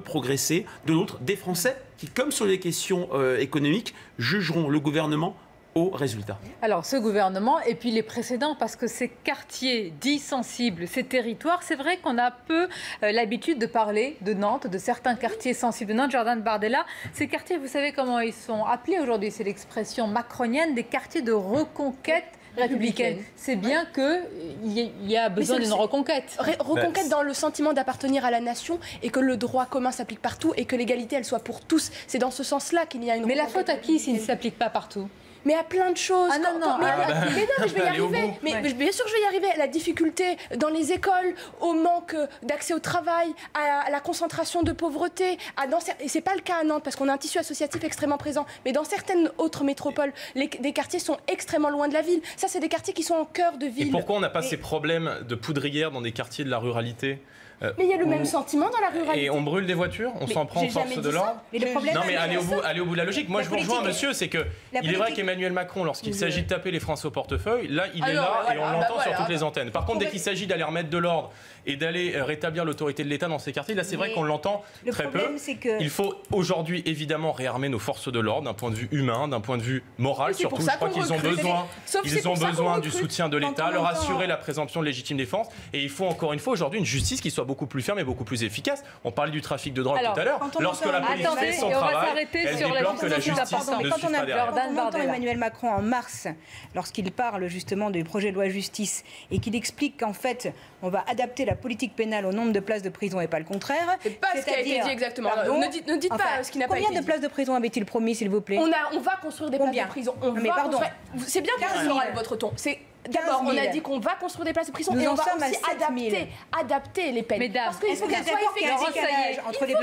progressé, de l'autre des Français qui, comme sur les questions économiques, jugeront le gouvernement aux résultats. Alors ce gouvernement et puis les précédents, parce que ces quartiers dits sensibles, ces territoires, c'est vrai qu'on a peu l'habitude de parler de Nantes, de certains quartiers sensibles de Nantes. Jordan Bardella, ces quartiers, vous savez comment ils sont appelés aujourd'hui, c'est l'expression macronienne, des quartiers de reconquête républicaine. C'est bien qu'il y a besoin d'une reconquête. Reconquête dans le sentiment d'appartenir à la nation et que le droit commun s'applique partout et que l'égalité, elle soit pour tous. C'est dans ce sens-là qu'il y a une reconquête. Mais la faute à qui s'il ne s'applique pas partout ? Mais à plein de choses. Ah non, non, mais je vais y allez au arriver. bout. Mais bien sûr, je vais y arriver. La difficulté dans les écoles, au manque d'accès au travail, à la concentration de pauvreté. Et c'est pas le cas à Nantes, parce qu'on a un tissu associatif extrêmement présent. Mais dans certaines autres métropoles, des quartiers sont extrêmement loin de la ville. Ça, c'est des quartiers qui sont en cœur de ville. Et pourquoi on n'a pas ces problèmes de poudrière dans des quartiers de la ruralité? Mais il y a le même sentiment dans la ruralité. Et on brûle des voitures, on s'en prend aux forces de l'ordre. Non mais allez au bout de la logique. Moi je vous rejoins, monsieur, c'est que il est vrai qu'Emmanuel Macron, lorsqu'il s'agit de taper les Français au portefeuille, là il est là et on l'entend sur toutes les antennes. Par contre, dès qu'il s'agit d'aller remettre de l'ordre et d'aller rétablir l'autorité de l'État dans ces quartiers, là c'est vrai qu'on l'entend très peu. Il faut aujourd'hui évidemment réarmer nos forces de l'ordre d'un point de vue humain, d'un point de vue moral surtout. Je crois qu'ils ont besoin du soutien de l'État, leur assurer la présomption de légitime défense. Et il faut encore une fois aujourd'hui une justice qui soit beaucoup plus ferme et beaucoup plus efficace. On parlait du trafic de drogue tout à l'heure. Lorsque la police fait son travail, elle déplore que la justice ne suit pas derrière. Quand on entend Emmanuel Macron en mars, lorsqu'il parle justement du projet de loi justice et qu'il explique qu'en fait on va adapter la politique pénale au nombre de places de prison et pas le contraire. C'est pas ce qui a été dit exactement. Ne dites pas ce qui n'a pas été dit. Combien de places de prison avait-il promis, s'il vous plaît? On va construire des places de prison. C'est bien que vous aurez votre ton. D'abord, on a dit qu'on va construire des places de prison et on va aussi adapter les peines. Mesdames, parce qu'il faut qu'elles soient effectives. Entre les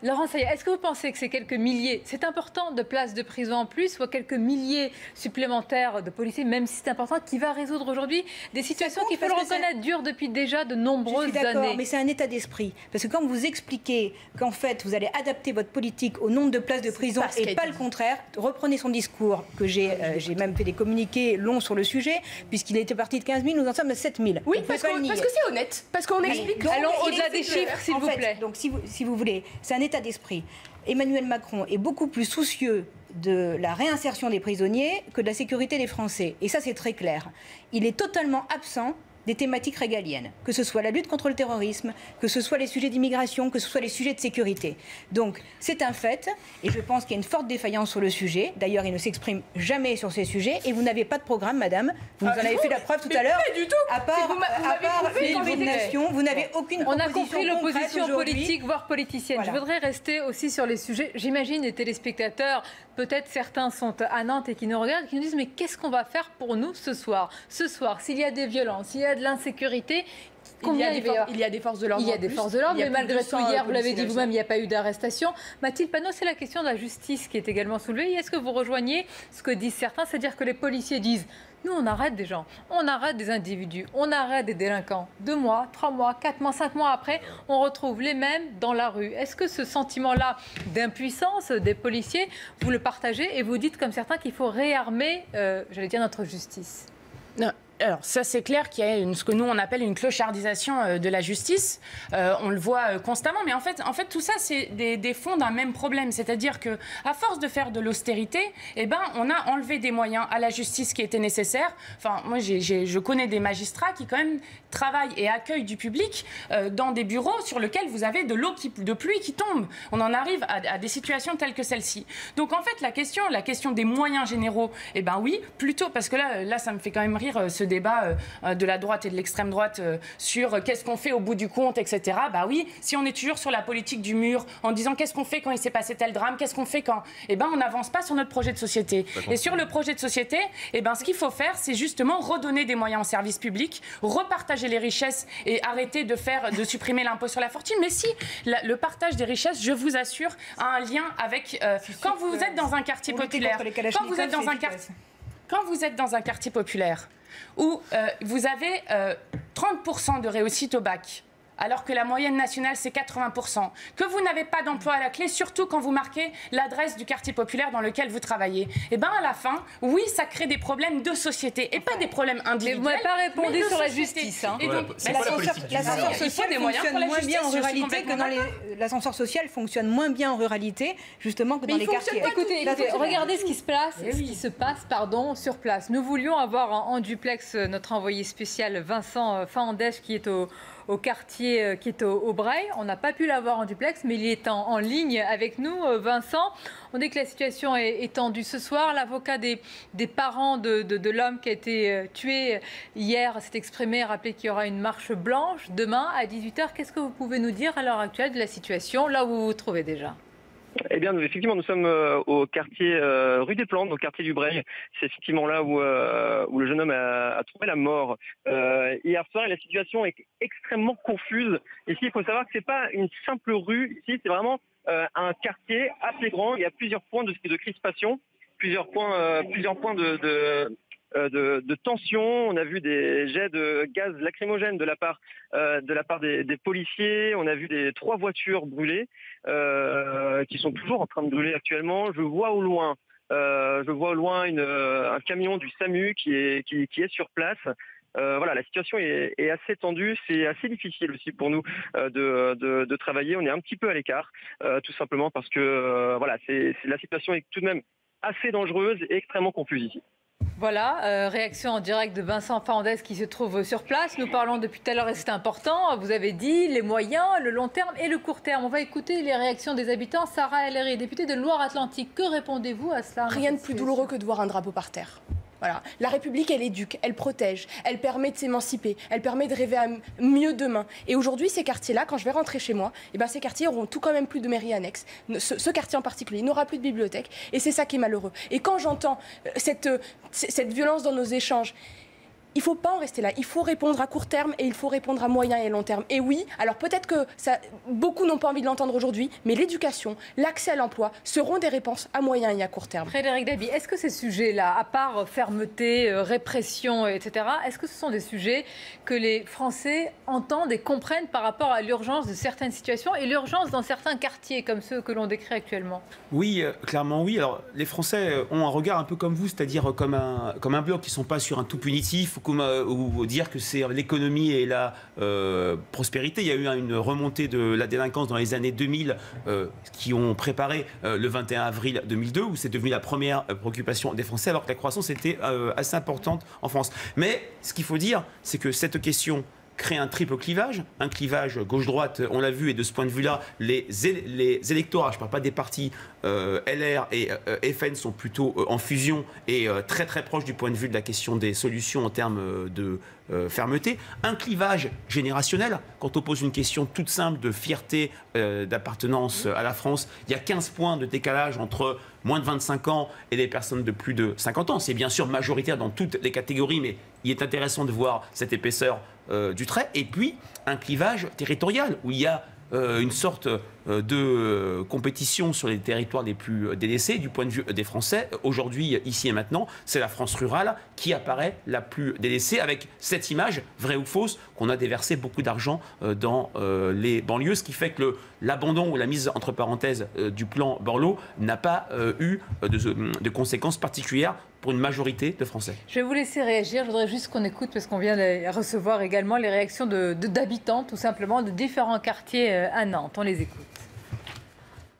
Laurence, est-ce que vous pensez que ces quelques milliers, c'est important de places de prison en plus, ou quelques milliers supplémentaires de policiers, même si c'est important, qui va résoudre aujourd'hui des situations qu'il faut le reconnaître durent depuis déjà de nombreuses années? Mais c'est un état d'esprit. Parce que quand vous expliquez qu'en fait vous allez adapter votre politique au nombre de places de prison et pas le contraire, reprenez son discours que j'ai même fait des communiqués longs sur le sujet, puisqu'il était parti de 15 000, nous en sommes à 7 000. Oui, parce que c'est honnête, parce qu'on explique. Allons au-delà des chiffres, s'il vous plaît. Donc, si vous voulez, c'est un état d'esprit. Emmanuel Macron est beaucoup plus soucieux de la réinsertion des prisonniers que de la sécurité des Français. Et ça, c'est très clair. Il est totalement absent des thématiques régaliennes, que ce soit la lutte contre le terrorisme, que ce soit les sujets d'immigration, que ce soit les sujets de sécurité. Donc c'est un fait, et je pense qu'il y a une forte défaillance sur le sujet. D'ailleurs, il ne s'exprime jamais sur ces sujets, et vous n'avez pas de programme, madame. Vous nous en avez fait la preuve tout à l'heure. Pas du tout. À part l'élimination, vous n'avez aucune proposition. On a compris l'opposition politique, voire politicienne. Voilà. Je voudrais rester aussi sur les sujets. J'imagine les téléspectateurs, peut-être certains sont à Nantes et qui nous regardent, qui nous disent mais qu'est-ce qu'on va faire pour nous ce soir? Ce soir, s'il y a des violences, s'il y a de l'insécurité, il y a des forces de l'ordre. Il y a des forces de l'ordre, mais malgré tout, hier, vous l'avez dit vous-même, il n'y a pas eu d'arrestation. Mathilde Panot, c'est la question de la justice qui est également soulevée. Est-ce que vous rejoignez ce que disent certains, c'est-à-dire que les policiers disent nous, on arrête des gens, on arrête des individus, on arrête des délinquants. 2 mois, 3 mois, 4 mois, 5 mois après, on retrouve les mêmes dans la rue. Est-ce que ce sentiment-là d'impuissance des policiers, vous le partagez et vous dites comme certains qu'il faut réarmer, j'allais dire, notre justice? Non. Alors ça c'est clair qu'il y a ce que nous on appelle une clochardisation de la justice. On le voit constamment, mais en fait tout ça c'est des fonds d'un même problème, c'est-à-dire que à force de faire de l'austérité, on a enlevé des moyens à la justice qui étaient nécessaires. Enfin moi je connais des magistrats qui quand même travaillent et accueillent du public dans des bureaux sur lesquels vous avez de l'eau de pluie qui tombe. On en arrive à des situations telles que celle-ci. Donc en fait la question des moyens généraux, oui plutôt parce que là ça me fait quand même rire ce débat de la droite et de l'extrême droite sur qu'est-ce qu'on fait au bout du compte, etc. Bah oui, si on est toujours sur la politique du mur, en disant qu'est-ce qu'on fait quand il s'est passé tel drame, qu'est-ce qu'on fait quand... on n'avance pas sur notre projet de société. Et sur le projet de société, ce qu'il faut faire, c'est justement redonner des moyens en service public, repartager les richesses et arrêter de supprimer l'impôt sur la fortune. Mais si, le partage des richesses, je vous assure, a un lien avec... quand vous êtes dans un quartier populaire, quand vous êtes dans un quartier populaire, où vous avez 30% de réussite au bac, alors que la moyenne nationale, c'est 80%. Que vous n'avez pas d'emploi à la clé, surtout quand vous marquez l'adresse du quartier populaire dans lequel vous travaillez. À la fin, oui, ça crée des problèmes de société et pas des problèmes individuels. Mais vous n'avez pas répondu sur la justice. Et donc, l'ascenseur social fonctionne moins bien en ruralité que dans les... L'ascenseur social fonctionne moins bien en ruralité, justement, que dans les quartiers. Écoutez, regardez ce qui se passe, sur place. Nous voulions avoir en duplex notre envoyé spécial Vincent Fahandèche qui est au quartier qui est au Breil. On n'a pas pu l'avoir en duplex, mais il est en ligne avec nous. Vincent, on dit que la situation est tendue ce soir. L'avocat des parents de l'homme qui a été tué hier s'est exprimé, rappelé qu'il y aura une marche blanche demain à 18h. Qu'est-ce que vous pouvez nous dire à l'heure actuelle de la situation, là où vous vous trouvez déjà ? Eh bien, effectivement, nous sommes au quartier rue des Plantes, au quartier du Breil. C'est effectivement là où le jeune homme a trouvé la mort hier soir. Et la situation est extrêmement confuse. Ici, il faut savoir que c'est pas une simple rue. Ici, c'est vraiment un quartier assez grand. Il y a plusieurs points de crispation, plusieurs points de tension. On a vu des jets de gaz lacrymogène de la part des policiers. On a vu 3 voitures brûlées qui sont toujours en train de brûler actuellement. Je vois au loin un camion du SAMU qui est sur place. Voilà, la situation est assez tendue. C'est assez difficile aussi pour nous de travailler. On est un petit peu à l'écart, tout simplement parce que la situation est tout de même assez dangereuse et extrêmement confuse ici. Voilà, réaction en direct de Vincent Farandès qui se trouve sur place. Nous parlons depuis tout à l'heure et c'est important. Vous avez dit les moyens, le long terme et le court terme. On va écouter les réactions des habitants. Sarah Ellery, députée de Loire-Atlantique. Que répondez-vous à cela? Rien de plus douloureux que de voir un drapeau par terre. Voilà. La République, elle éduque, elle protège, elle permet de s'émanciper, elle permet de rêver à mieux demain. Et aujourd'hui, ces quartiers-là, quand je vais rentrer chez moi, ces quartiers auront tout quand même plus de mairie annexe. Ce quartier en particulier n'aura plus de bibliothèque. Et c'est ça qui est malheureux. Et quand j'entends cette violence dans nos échanges, il ne faut pas en rester là. Il faut répondre à court terme et il faut répondre à moyen et long terme. Et oui, alors peut-être que beaucoup n'ont pas envie de l'entendre aujourd'hui, mais l'éducation, l'accès à l'emploi seront des réponses à moyen et à court terme. Frédéric Dabi, est-ce que ces sujets-là, à part fermeté, répression, etc., est-ce que ce sont des sujets que les Français entendent et comprennent par rapport à l'urgence de certaines situations et l'urgence dans certains quartiers comme ceux que l'on décrit actuellement? Oui, clairement oui. Alors les Français ont un regard un peu comme vous, c'est-à-dire comme un bloc qui ne sont pas sur un tout punitif ou dire que c'est l'économie et la prospérité. Il y a eu une remontée de la délinquance dans les années 2000 qui ont préparé le 21 avril 2002 où c'est devenu la première préoccupation des Français alors que la croissance était assez importante en France. Mais ce qu'il faut dire, c'est que cette question crée un triple clivage, un clivage gauche-droite, on l'a vu, et de ce point de vue-là, les électorats, je ne parle pas des partis LR et FN sont plutôt en fusion et très très proches du point de vue de la question des solutions en termes de fermeté. Un clivage générationnel, quand on pose une question toute simple de fierté, d'appartenance à la France, il y a 15 points de décalage entre moins de 25 ans et les personnes de plus de 50 ans. C'est bien sûr majoritaire dans toutes les catégories, mais il est intéressant de voir cette épaisseur du trait. Et puis, un clivage territorial, où il y a une sorte de compétition sur les territoires les plus délaissés du point de vue des Français. Aujourd'hui, ici et maintenant, c'est la France rurale qui apparaît la plus délaissée, avec cette image, vraie ou fausse, qu'on a déversé beaucoup d'argent dans les banlieues, ce qui fait que l'abandon ou la mise entre parenthèses du plan Borloo n'a pas eu de conséquences particulières pour une majorité de Français. Je vais vous laisser réagir. Je voudrais juste qu'on écoute, parce qu'on vient de recevoir également les réactions d'habitants, tout simplement, de différents quartiers à Nantes. On les écoute.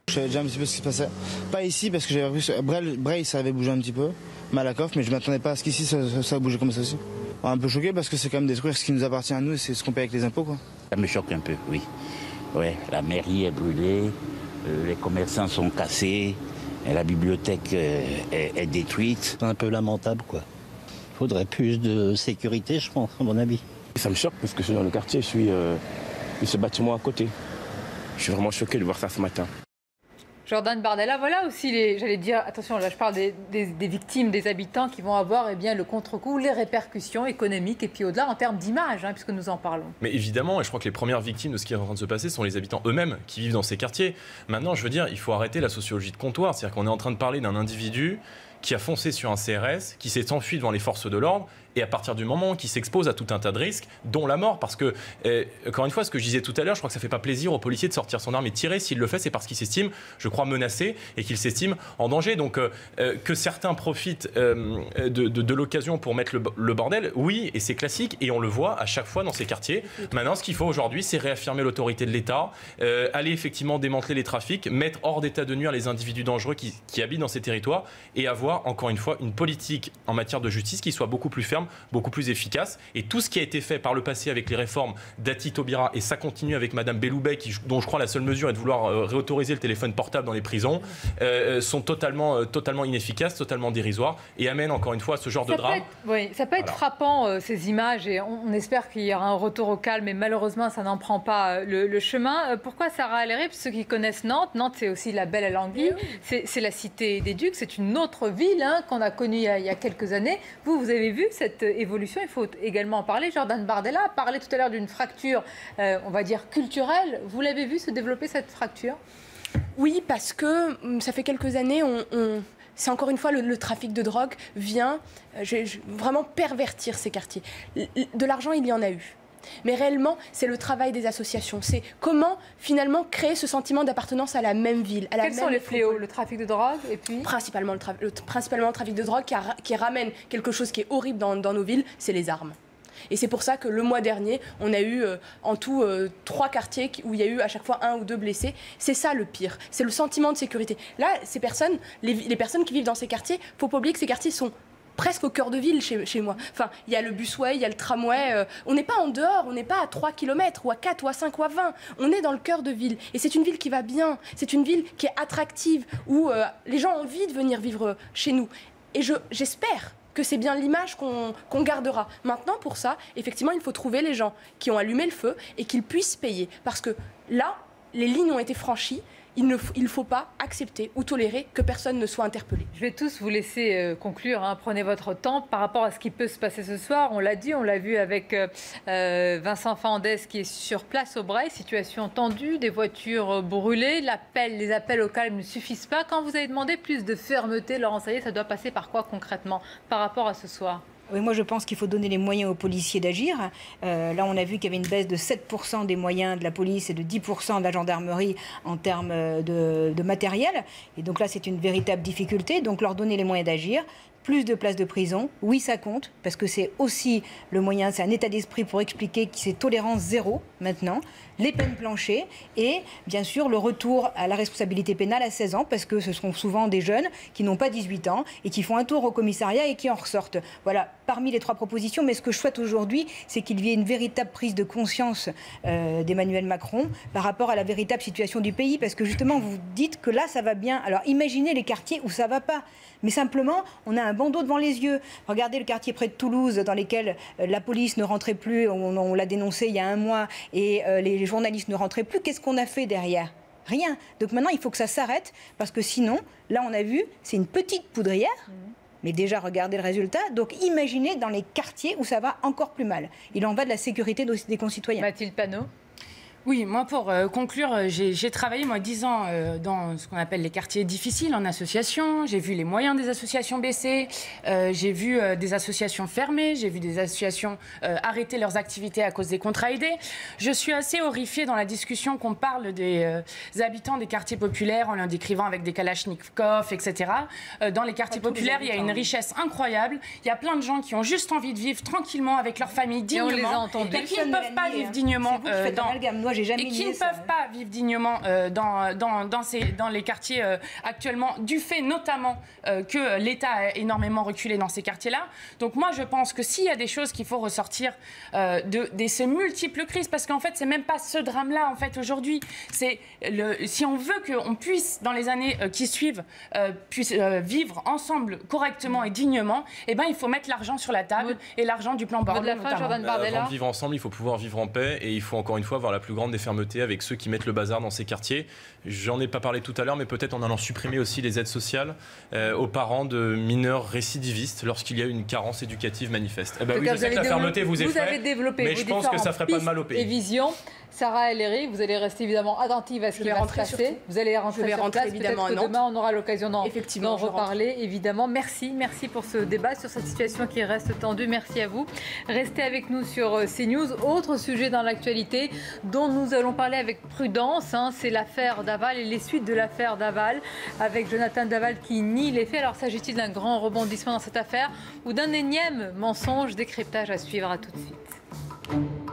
Je savais déjà un petit peu ce qui se passait. Pas ici, parce que j'avais vu Breil, ça avait bougé un petit peu. Malakoff, mais je ne m'attendais pas à ce qu'ici, ça bougeait comme ça aussi. Un peu choqué, parce que c'est quand même détruire ce qui nous appartient à nous, et c'est ce qu'on paye avec les impôts, quoi. Ça me choque un peu, oui. Ouais, la mairie est brûlée, les commerçants sont cassés, et la bibliothèque est détruite. C'est un peu lamentable, quoi. Il faudrait plus de sécurité, je pense, à mon avis. Ça me choque parce que je suis dans le quartier, je suis ce bâtiment à côté. Je suis vraiment choqué de voir ça ce matin. Jordan Bardella, voilà aussi, j'allais dire, attention, là je parle des victimes, des habitants qui vont avoir le contre-coup, les répercussions économiques et puis au-delà en termes d'image, puisque nous en parlons. Mais évidemment, et je crois que les premières victimes de ce qui est en train de se passer sont les habitants eux-mêmes qui vivent dans ces quartiers. Maintenant, je veux dire, il faut arrêter la sociologie de comptoir, c'est-à-dire qu'on est en train de parler d'un individu qui a foncé sur un CRS, qui s'est enfui devant les forces de l'ordre, et à partir du moment qui s'expose à tout un tas de risques, dont la mort, parce que, encore une fois, ce que je disais tout à l'heure, je crois que ça ne fait pas plaisir aux policiers de sortir son arme et de tirer. S'il le fait, c'est parce qu'il s'estime, je crois, menacé et qu'il s'estime en danger. Donc, que certains profitent de l'occasion pour mettre le bordel, oui, et c'est classique, et on le voit à chaque fois dans ces quartiers. Maintenant, ce qu'il faut aujourd'hui, c'est réaffirmer l'autorité de l'État, aller effectivement démanteler les trafics, mettre hors d'état de nuire les individus dangereux qui habitent dans ces territoires, et avoir, encore une fois, une politique en matière de justice qui soit beaucoup plus ferme terme, beaucoup plus efficace. Et tout ce qui a été fait par le passé avec les réformes d'Ati Taubira, et ça continue avec Madame Belloubet, dont je crois la seule mesure est de vouloir réautoriser le téléphone portable dans les prisons, sont totalement inefficaces, totalement dérisoires, et amènent encore une fois ce genre de drame. Ça peut être frappant, ces images, et on espère qu'il y aura un retour au calme, mais malheureusement, ça n'en prend pas le chemin. Pourquoi Sarah El-Haïry? Ceux qui connaissent Nantes, c'est aussi la belle à l'anguille, c'est la cité des Ducs, c'est une autre ville qu'on a connue il y a quelques années. Vous avez vu cette évolution, il faut également en parler. Jordan Bardella a parlé tout à l'heure d'une fracture, on va dire culturelle. Vous l'avez vu se développer, cette fracture? Oui, parce que ça fait quelques années, c'est encore une fois le trafic de drogue vient vraiment pervertir ces quartiers. De l'argent, il y en a eu. Mais réellement, c'est le travail des associations. C'est comment, finalement, créer ce sentiment d'appartenance à la même ville. Quels sont les fléaux? Le trafic de drogue et puis principalement le trafic de drogue qui ramène quelque chose qui est horrible dans nos villes, c'est les armes. Et c'est pour ça que le mois dernier, on a eu en tout 3 quartiers où il y a eu à chaque fois 1 ou 2 blessés. C'est ça le pire, c'est le sentiment de sécurité. Là, ces personnes, les personnes qui vivent dans ces quartiers, il ne faut pas oublier que ces quartiers sont presque au cœur de ville chez moi. Enfin, il y a le busway, il y a le tramway. On n'est pas en dehors, on n'est pas à 3 km ou à 4 ou à 5 ou à 20. On est dans le cœur de ville. Et c'est une ville qui va bien. C'est une ville qui est attractive, où les gens ont envie de venir vivre chez nous. Et j'espère que c'est bien l'image qu'on gardera. Maintenant, pour ça, effectivement, il faut trouver les gens qui ont allumé le feu et qu'ils puissent payer. Parce que là, les lignes ont été franchies. Il ne faut pas accepter ou tolérer que personne ne soit interpellé. Je vais tous vous laisser conclure. Prenez votre temps par rapport à ce qui peut se passer ce soir. On l'a dit, on l'a vu avec Vincent Fandès qui est sur place au Breil. Situation tendue, des voitures brûlées. Les appels au calme ne suffisent pas. Quand vous avez demandé plus de fermeté, Laurent Saillet, ça doit passer par quoi concrètement par rapport à ce soir? Oui, moi je pense qu'il faut donner les moyens aux policiers d'agir. Là, on a vu qu'il y avait une baisse de 7% des moyens de la police et de 10% de la gendarmerie en termes de matériel. Et donc là, c'est une véritable difficulté. Donc leur donner les moyens d'agir. Plus de places de prison, oui ça compte, parce que c'est aussi le moyen, c'est un état d'esprit pour expliquer que c'est tolérance zéro maintenant, les peines planchées et bien sûr le retour à la responsabilité pénale à 16 ans, parce que ce seront souvent des jeunes qui n'ont pas 18 ans et qui font un tour au commissariat et qui en ressortent. Voilà, parmi les 3 propositions, mais ce que je souhaite aujourd'hui, c'est qu'il y ait une véritable prise de conscience d'Emmanuel Macron par rapport à la véritable situation du pays, parce que justement vous dites que là ça va bien. Alors imaginez les quartiers où ça ne va pas. Mais simplement, on a un bandeau devant les yeux. Regardez le quartier près de Toulouse, dans lequel la police ne rentrait plus, on l'a dénoncé il y a un mois, et les journalistes ne rentraient plus. Qu'est-ce qu'on a fait derrière? Rien. Donc maintenant, il faut que ça s'arrête, parce que sinon, là, on a vu, c'est une petite poudrière. Mais déjà, regardez le résultat. Donc imaginez dans les quartiers où ça va encore plus mal. Il en va de la sécurité des concitoyens. Mathilde Panot. Oui, moi pour conclure, j'ai travaillé 10 ans dans ce qu'on appelle les quartiers difficiles en association. J'ai vu les moyens des associations baisser, j'ai vu des associations fermer, j'ai vu des associations arrêter leurs activités à cause des contrats aidés. Je suis assez horrifiée dans la discussion qu'on parle des habitants des quartiers populaires en leur décrivant avec des kalachnikovs, etc. Dans les quartiers populaires, il y a une richesse incroyable. Il y a plein de gens qui ont juste envie de vivre tranquillement avec leur famille dignement. Et on les a entendus. Et qui ne peuvent pas vivre dignement et qui ne peuvent pas vivre dignement dans les quartiers actuellement, du fait notamment que l'État a énormément reculé dans ces quartiers-là. Donc moi, je pense que s'il y a des choses qu'il faut ressortir de ces multiples crises, parce qu'en fait, c'est même pas ce drame-là, en fait, aujourd'hui. C'est si on veut qu'on puisse, dans les années qui suivent, puisse vivre ensemble correctement et dignement, eh ben, il faut mettre l'argent sur la table et l'argent du plan Borloo, notamment. Avant de vivre ensemble, il faut pouvoir vivre en paix et il faut encore une fois avoir la plus grande des fermetés avec ceux qui mettent le bazar dans ces quartiers. J'en ai pas parlé tout à l'heure, mais peut-être en allant supprimer aussi les aides sociales aux parents de mineurs récidivistes lorsqu'il y a une carence éducative manifeste. Oui, je sais que la fermeté vous effraie, vous avez développé mais je pense que ça ferait pas de mal au pays. Et vision. Sarah El-Haïry, vous allez rester évidemment attentive à ce qui va se passer. Vous allez rentrer sur place. Évidemment, peut-être que demain, on aura l'occasion d'en reparler. Évidemment, merci pour ce débat, sur cette situation qui reste tendue. Merci à vous. Restez avec nous sur CNews. Autre sujet dans l'actualité dont nous allons parler avec prudence, c'est l'affaire Daval et les suites de l'affaire Daval, avec Jonathan Daval qui nie les faits. Alors, s'agit-il d'un grand rebondissement dans cette affaire ou d'un énième mensonge? Décryptage à suivre. À tout de suite.